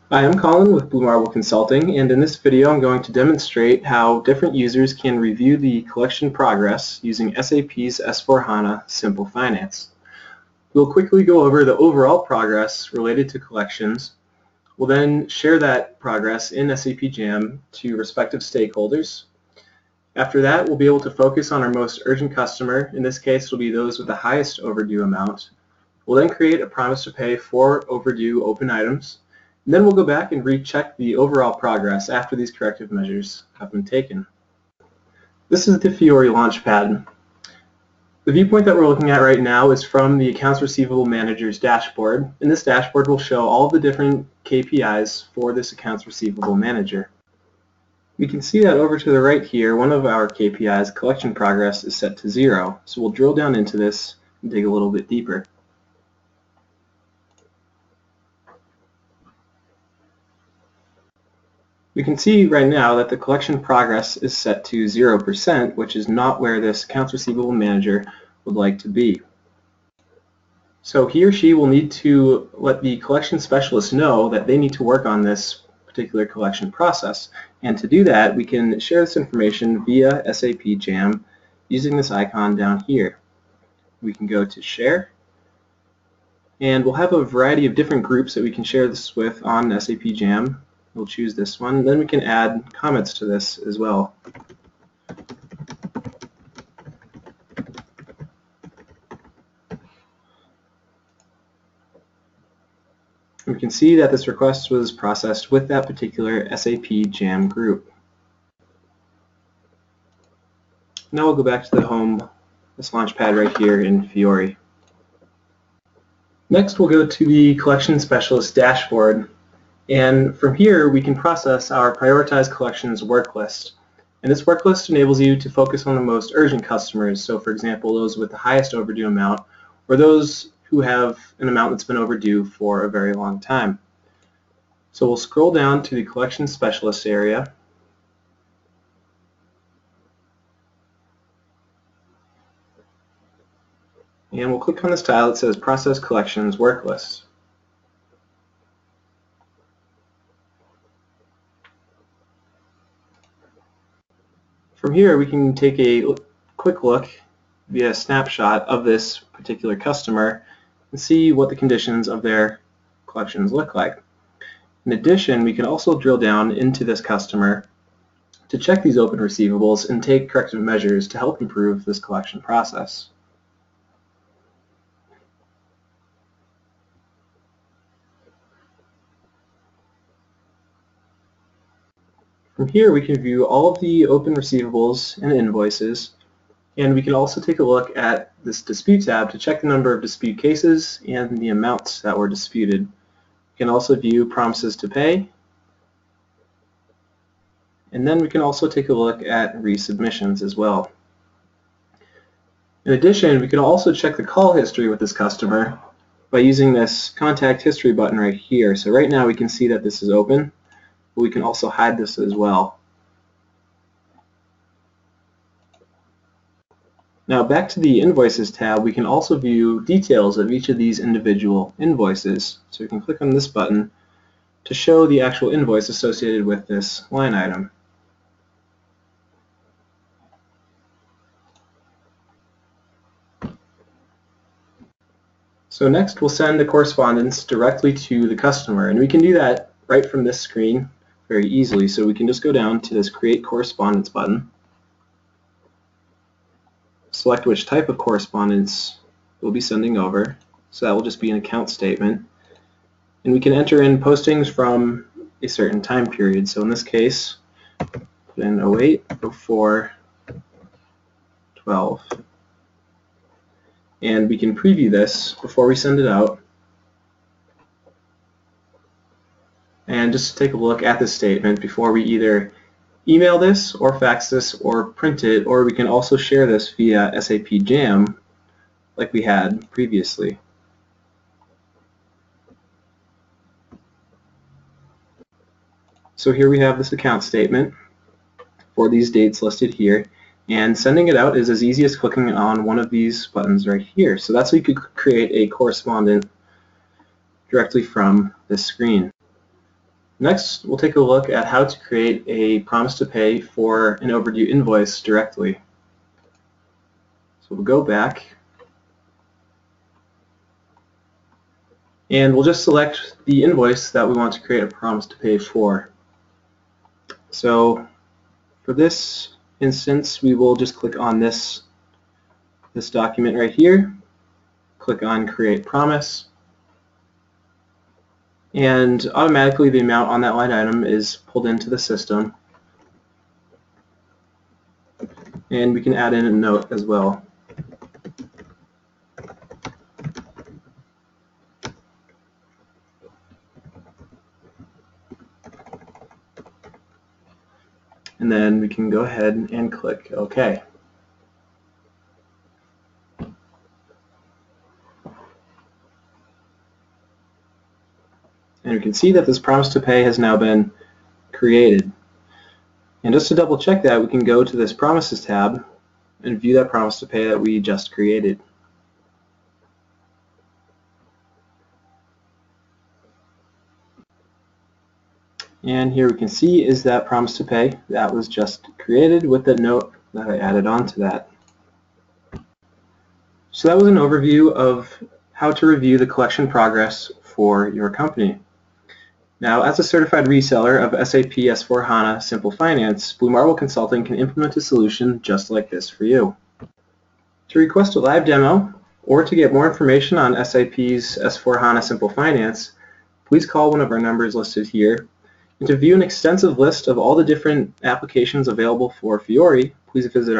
Hi, I'm Colin with Blue Marble Consulting, and in this video I'm going to demonstrate how different users can review the collection progress using SAP's S/4HANA Simple Finance. We'll quickly go over the overall progress related to collections. We'll then share that progress in SAP Jam to respective stakeholders. After that, we'll be able to focus on our most urgent customer. In this case, it'll be those with the highest overdue amount. We'll then create a promise to pay for overdue open items. And then we'll go back and recheck the overall progress after these corrective measures have been taken. This is the Fiori Launchpad. The viewpoint that we're looking at right now is from the Accounts Receivable Manager's dashboard, and this dashboard will show all the different KPIs for this Accounts Receivable Manager. We can see that over to the right here, one of our KPIs, collection progress, is set to 0. So we'll drill down into this and dig a little bit deeper. We can see right now that the collection progress is set to 0%, which is not where this Accounts Receivable Manager would like to be. So he or she will need to let the collection specialist know that they need to work on this particular collection process. And to do that, we can share this information via SAP Jam using this icon down here. We can go to Share, and we'll have a variety of different groups that we can share this with on SAP Jam. We'll choose this one, then we can add comments to this as well. We can see that this request was processed with that particular SAP Jam group. Now we'll go back to the home, this Launchpad right here in Fiori. Next we'll go to the Collection Specialist dashboard. And from here, we can process our prioritized collections work list. And this work list enables you to focus on the most urgent customers. So for example, those with the highest overdue amount, or those who have an amount that's been overdue for a very long time. So we'll scroll down to the collection specialist area. And we'll click on this tile that says Process Collections Work List. From here, we can take a quick look via snapshot of this particular customer and see what the conditions of their collections look like. In addition, we can also drill down into this customer to check these open receivables and take corrective measures to help improve this collection process. From here, we can view all of the open receivables and invoices, and we can also take a look at this Dispute tab to check the number of dispute cases and the amounts that were disputed. We can also view promises to pay, and then we can also take a look at resubmissions as well. In addition, we can also check the call history with this customer by using this Contact History button right here. So right now we can see that this is open. We can also hide this as well. Now back to the Invoices tab, we can also view details of each of these individual invoices. So we can click on this button to show the actual invoice associated with this line item. So next we'll send the correspondence directly to the customer, and we can do that right from this screen very easily. So we can just go down to this Create Correspondence button, select which type of correspondence we'll be sending over. So that will just be an account statement. And we can enter in postings from a certain time period. So in this case, put in 08, 04, 12. And we can preview this before we send it out. And just take a look at this statement before we either email this or fax this or print it, or we can also share this via SAP Jam like we had previously. So here we have this account statement for these dates listed here, and sending it out is as easy as clicking on one of these buttons right here. So that's how you could create a correspondent directly from this screen. Next, we'll take a look at how to create a promise to pay for an overdue invoice directly. So we'll go back and we'll just select the invoice that we want to create a promise to pay for. So for this instance, we will just click on this document right here, click on Create Promise, and automatically the amount on that line item is pulled into the system. And we can add in a note as well. And then we can go ahead and click OK. And we can see that this promise to pay has now been created. And just to double check that, we can go to this Promises tab and view that promise to pay that we just created. And here we can see is that promise to pay that was just created with the note that I added onto that. So that was an overview of how to review the collection progress for your company. Now, as a certified reseller of SAP S/4HANA Simple Finance, Blue Marble Consulting can implement a solution just like this for you. To request a live demo or to get more information on SAP's S/4HANA Simple Finance, please call one of our numbers listed here. And to view an extensive list of all the different applications available for Fiori, please visit our